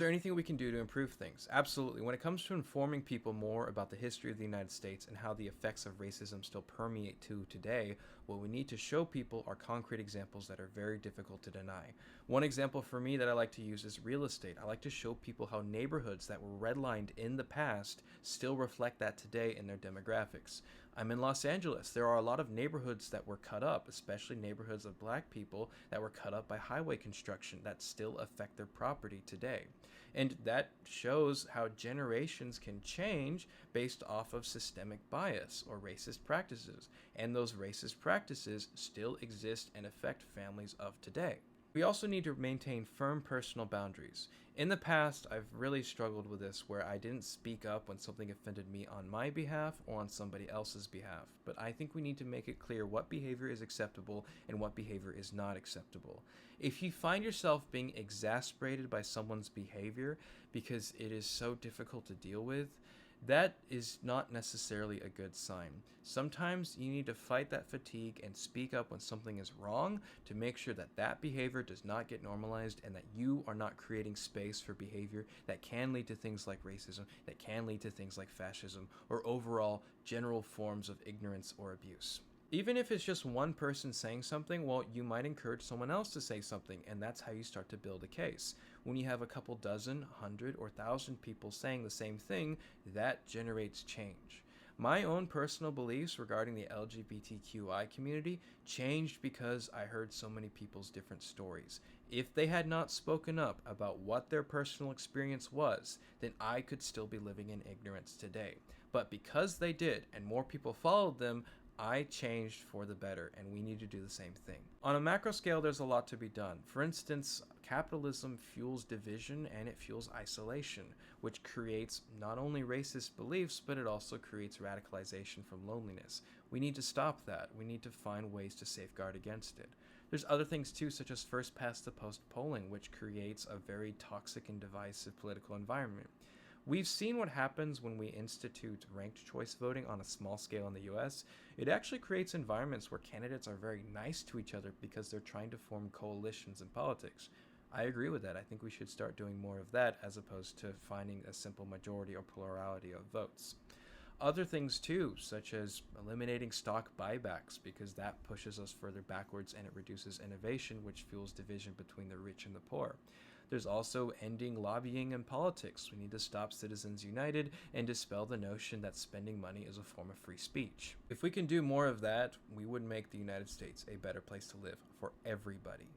Is there anything we can do to improve things? Absolutely. When it comes to informing people more about the history of the United States and how the effects of racism still permeate to today, what we need to show people are concrete examples that are very difficult to deny. One example for me that I like to use is real estate. I like to show people how neighborhoods that were redlined in the past still reflect that today in their demographics. I'm in Los Angeles. There are a lot of neighborhoods that were cut up, especially neighborhoods of black people that were cut up by highway construction that still affect their property today. And that shows how generations can change based off of systemic bias or racist practices. And those racist practices still exist and affect families of today. We also need to maintain firm personal boundaries. In the past, I've really struggled with this where I didn't speak up when something offended me on my behalf or on somebody else's behalf. But I think we need to make it clear what behavior is acceptable and what behavior is not acceptable. If you find yourself being exasperated by someone's behavior because it is so difficult to deal with, that is not necessarily a good sign. Sometimes you need to fight that fatigue and speak up when something is wrong to make sure that that behavior does not get normalized and that you are not creating space for behavior that can lead to things like racism, that can lead to things like fascism, or overall general forms of ignorance or abuse. Even if it's just one person saying something, well, you might encourage someone else to say something, and that's how you start to build a case. When you have a couple dozen, 100, or 1,000 people saying the same thing, that generates change. My own personal beliefs regarding the LGBTQI community changed because I heard so many people's different stories. If they had not spoken up about what their personal experience was, then I could still be living in ignorance today. But because they did, and more people followed them, I changed for the better, and we need to do the same thing. On a macro scale, there's a lot to be done. For instance, capitalism fuels division and it fuels isolation, which creates not only racist beliefs, but it also creates radicalization from loneliness. We need to stop that. We need to find ways to safeguard against it. There's other things too, such as first past the post polling, which creates a very toxic and divisive political environment. We've seen what happens when we institute ranked choice voting on a small scale in the US. It actually creates environments where candidates are very nice to each other because they're trying to form coalitions in politics. I agree with that. I think we should start doing more of that as opposed to finding a simple majority or plurality of votes. Other things too, such as eliminating stock buybacks, because that pushes us further backwards and it reduces innovation, which fuels division between the rich and the poor. There's also ending lobbying in politics. We need to stop Citizens United and dispel the notion that spending money is a form of free speech. If we can do more of that, we would make the United States a better place to live for everybody.